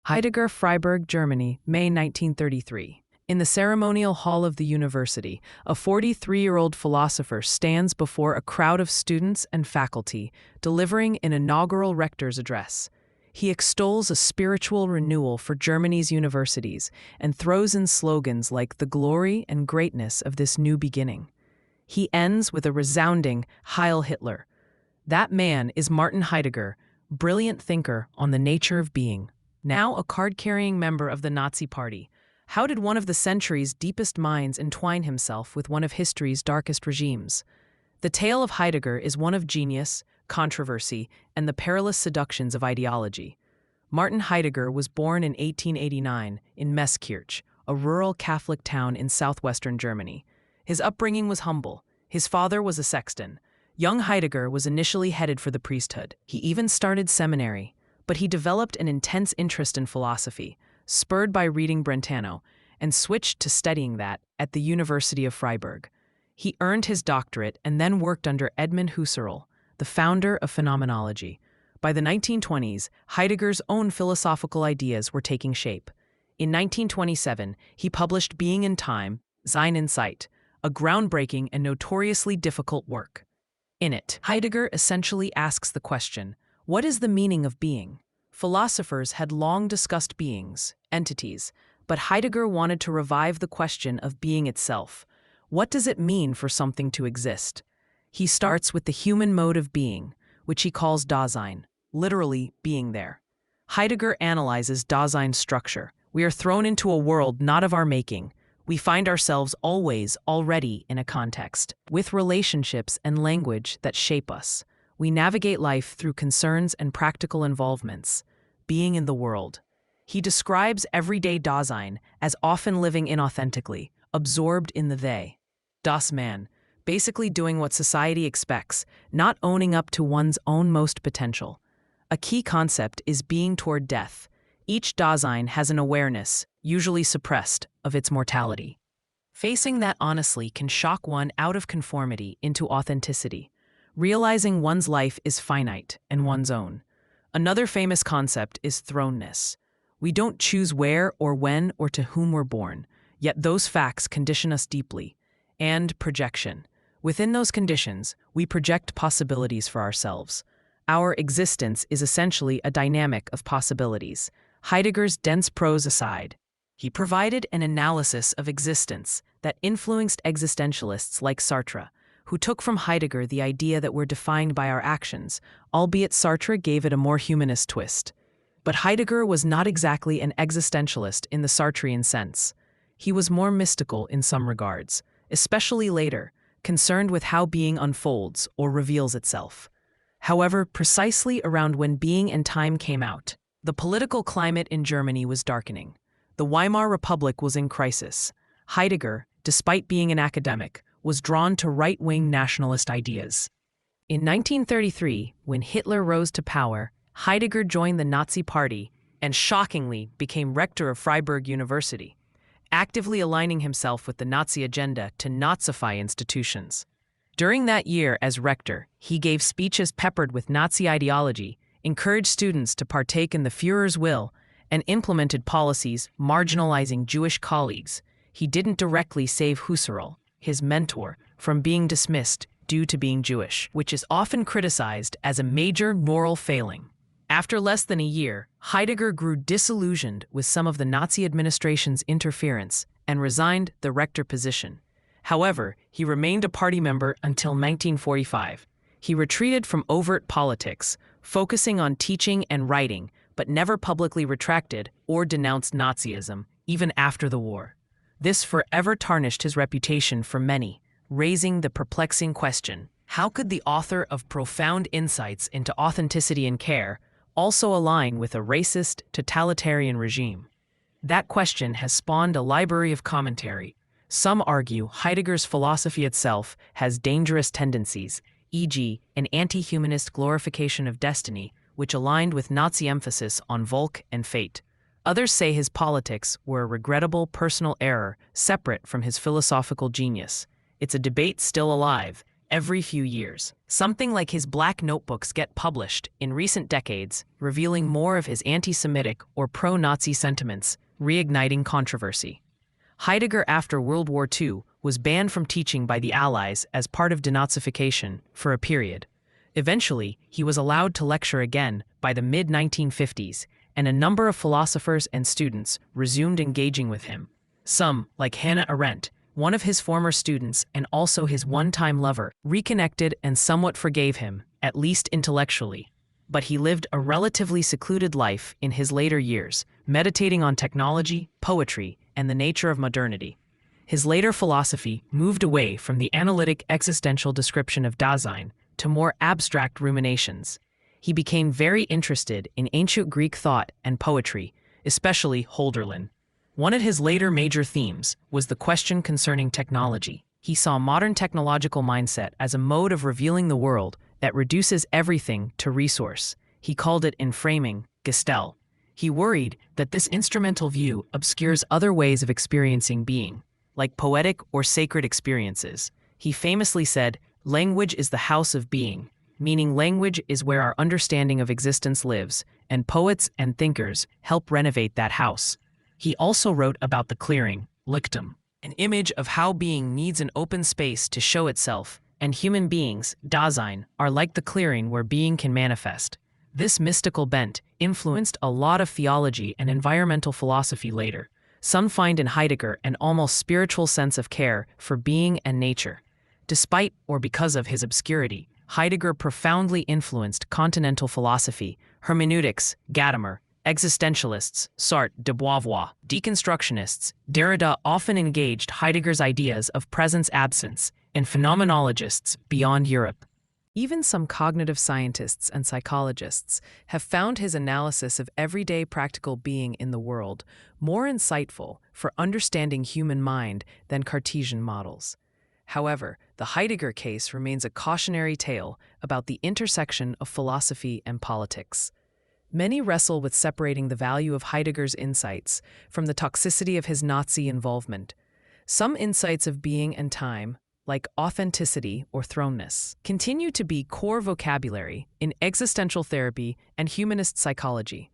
Heidegger, Freiburg, Germany, May 1933. In the ceremonial hall of the university, a 43-year-old philosopher stands before a crowd of students and faculty, delivering an inaugural rector's address. He extols a spiritual renewal for Germany's universities and throws in slogans like the glory and greatness of this new beginning. He ends with a resounding Heil Hitler. That man is Martin Heidegger, brilliant thinker on the nature of being. Now a card-carrying member of the Nazi Party, how did one of the century's deepest minds entwine himself with one of history's darkest regimes? The tale of Heidegger is one of genius, controversy, and the perilous seductions of ideology. Martin Heidegger was born in 1889 in Messkirch, a rural Catholic town in southwestern Germany. His upbringing was humble. His father was a sexton. Young Heidegger was initially headed for the priesthood. He even started seminary. But he developed an intense interest in philosophy, spurred by reading Brentano, and switched to studying that at the University of Freiburg. He earned his doctorate and then worked under Edmund Husserl, the founder of phenomenology. By the 1920s, Heidegger's own philosophical ideas were taking shape. In 1927, he published Being in Time, Sein and Zeit, a groundbreaking and notoriously difficult work. In it, Heidegger essentially asks the question, what is the meaning of being? Philosophers had long discussed beings, entities, but Heidegger wanted to revive the question of being itself. What does it mean for something to exist? He starts with the human mode of being, which he calls Dasein, literally being there. Heidegger analyzes Dasein's structure. We are thrown into a world not of our making. We find ourselves always already in a context, with relationships and language that shape us. We navigate life through concerns and practical involvements, being in the world. He describes everyday Dasein as often living inauthentically, absorbed in the they. Das Man, basically doing what society expects, not owning up to one's own most potential. A key concept is being toward death. Each Dasein has an awareness, usually suppressed, of its mortality. Facing that honestly can shock one out of conformity into authenticity. Realizing one's life is finite and one's own. Another famous concept is thrownness. We don't choose where or when or to whom we're born, yet those facts condition us deeply. And projection. Within those conditions, we project possibilities for ourselves. Our existence is essentially a dynamic of possibilities. Heidegger's dense prose aside, he provided an analysis of existence that influenced existentialists like Sartre, who took from Heidegger the idea that we're defined by our actions, albeit Sartre gave it a more humanist twist. But Heidegger was not exactly an existentialist in the Sartrean sense. He was more mystical in some regards, especially later, concerned with how being unfolds or reveals itself. However, precisely around when Being and Time came out, the political climate in Germany was darkening. The Weimar Republic was in crisis. Heidegger, despite being an academic, was drawn to right-wing nationalist ideas. In 1933, when Hitler rose to power, Heidegger joined the Nazi Party and shockingly became rector of Freiburg University, actively aligning himself with the Nazi agenda to Nazify institutions. During that year as rector, he gave speeches peppered with Nazi ideology, encouraged students to partake in the Führer's will, and implemented policies marginalizing Jewish colleagues. He didn't directly save Husserl, his mentor, from being dismissed due to being Jewish, which is often criticized as a major moral failing. After less than a year, Heidegger grew disillusioned with some of the Nazi administration's interference and resigned the rector position. However, he remained a party member until 1945. He retreated from overt politics, focusing on teaching and writing, but never publicly retracted or denounced Nazism, even after the war. This forever tarnished his reputation for many, raising the perplexing question, how could the author of profound insights into authenticity and care also align with a racist, totalitarian regime? That question has spawned a library of commentary. Some argue Heidegger's philosophy itself has dangerous tendencies, e.g., an anti-humanist glorification of destiny, which aligned with Nazi emphasis on Volk and fate. Others say his politics were a regrettable personal error separate from his philosophical genius. It's a debate still alive, every few years. Something like his Black Notebooks get published in recent decades, revealing more of his anti-Semitic or pro-Nazi sentiments, reigniting controversy. Heidegger, after World War II, was banned from teaching by the Allies as part of denazification for a period. Eventually, he was allowed to lecture again by the mid-1950s, and a number of philosophers and students resumed engaging with him. Some, like Hannah Arendt, one of his former students and also his one-time lover, reconnected and somewhat forgave him, at least intellectually. But he lived a relatively secluded life in his later years, meditating on technology, poetry, and the nature of modernity. His later philosophy moved away from the analytic existential description of Dasein to more abstract ruminations. He became very interested in ancient Greek thought and poetry, especially Hölderlin. One of his later major themes was the question concerning technology. He saw modern technological mindset as a mode of revealing the world that reduces everything to resource. He called it in framing, Gestell. He worried that this instrumental view obscures other ways of experiencing being, like poetic or sacred experiences. He famously said, "Language is the house of being," meaning language is where our understanding of existence lives, and poets and thinkers help renovate that house. He also wrote about the clearing, Lichtum, an image of how being needs an open space to show itself, and human beings, Dasein, are like the clearing where being can manifest. This mystical bent influenced a lot of theology and environmental philosophy later. Some find in Heidegger an almost spiritual sense of care for being and nature. Despite or because of his obscurity, Heidegger profoundly influenced continental philosophy, hermeneutics, Gadamer, existentialists, Sartre, de Beauvoir, deconstructionists. Derrida often engaged Heidegger's ideas of presence-absence, and phenomenologists beyond Europe. Even some cognitive scientists and psychologists have found his analysis of everyday practical being in the world more insightful for understanding human mind than Cartesian models. However, the Heidegger case remains a cautionary tale about the intersection of philosophy and politics. Many wrestle with separating the value of Heidegger's insights from the toxicity of his Nazi involvement. Some insights of being and time, like authenticity or thrownness, continue to be core vocabulary in existential therapy and humanist psychology.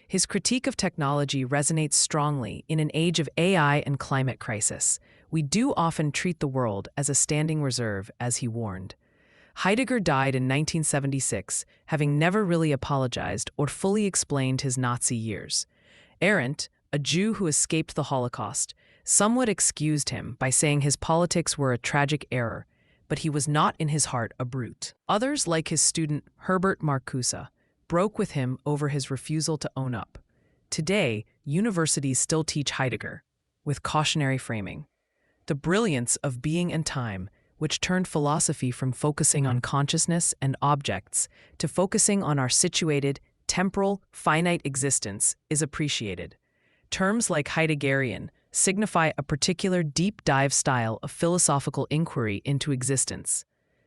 His critique of technology resonates strongly in an age of AI and climate crisis. We do often treat the world as a standing reserve, as he warned. Heidegger died in 1976, having never really apologized or fully explained his Nazi years. Arendt, a Jew who escaped the Holocaust, somewhat excused him by saying his politics were a tragic error, but he was not in his heart a brute. Others, like his student Herbert Marcuse, broke with him over his refusal to own up. Today, universities still teach Heidegger, with cautionary framing. The brilliance of being and time, which turned philosophy from focusing on consciousness and objects to focusing on our situated, temporal, finite existence, is appreciated. Terms like Heideggerian signify a particular deep-dive style of philosophical inquiry into existence.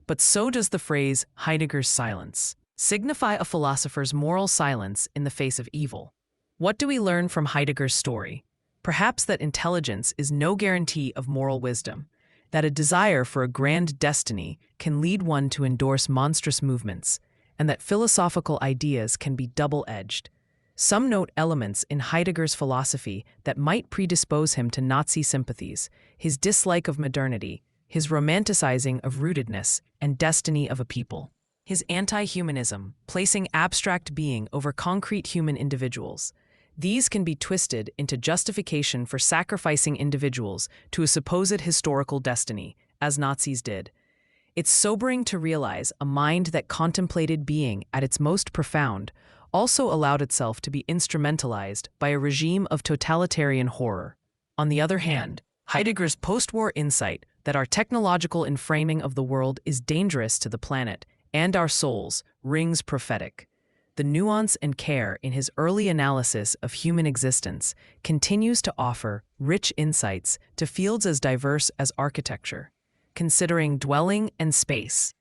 But so does the phrase Heidegger's silence signify a philosopher's moral silence in the face of evil. What do we learn from Heidegger's story? Perhaps that intelligence is no guarantee of moral wisdom, that a desire for a grand destiny can lead one to endorse monstrous movements, and that philosophical ideas can be double-edged. Some note elements in Heidegger's philosophy that might predispose him to Nazi sympathies: his dislike of modernity, his romanticizing of rootedness and destiny of a people, his anti-humanism, placing abstract being over concrete human individuals. These can be twisted into justification for sacrificing individuals to a supposed historical destiny, as Nazis did. It's sobering to realize a mind that contemplated being at its most profound also allowed itself to be instrumentalized by a regime of totalitarian horror. On the other hand, Heidegger's post-war insight that our technological enframing of the world is dangerous to the planet and our souls rings prophetic. The nuance and care in his early analysis of human existence continues to offer rich insights to fields as diverse as architecture, considering dwelling and space,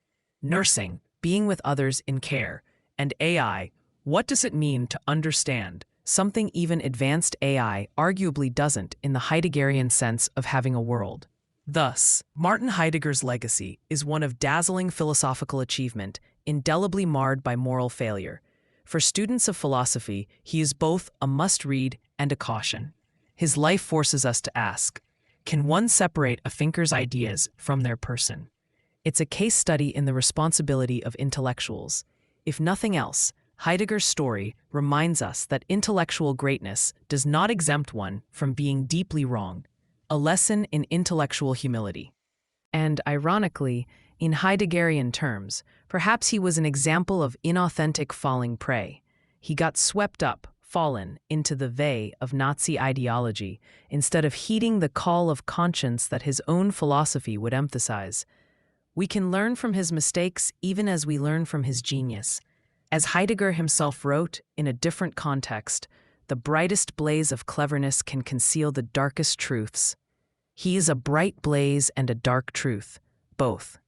nursing, being with others in care, and AI. What does it mean to understand something even advanced AI arguably doesn't in the Heideggerian sense of having a world? Thus, Martin Heidegger's legacy is one of dazzling philosophical achievement, indelibly marred by moral failure. For students of philosophy, he is both a must-read and a caution. His life forces us to ask, can one separate a thinker's ideas from their person? It's a case study in the responsibility of intellectuals. If nothing else, Heidegger's story reminds us that intellectual greatness does not exempt one from being deeply wrong, a lesson in intellectual humility. And, ironically, in Heideggerian terms, perhaps he was an example of inauthentic falling prey. He got swept up, fallen, into the vey of Nazi ideology, instead of heeding the call of conscience that his own philosophy would emphasize. We can learn from his mistakes even as we learn from his genius. As Heidegger himself wrote, in a different context, the brightest blaze of cleverness can conceal the darkest truths. He is a bright blaze and a dark truth, both.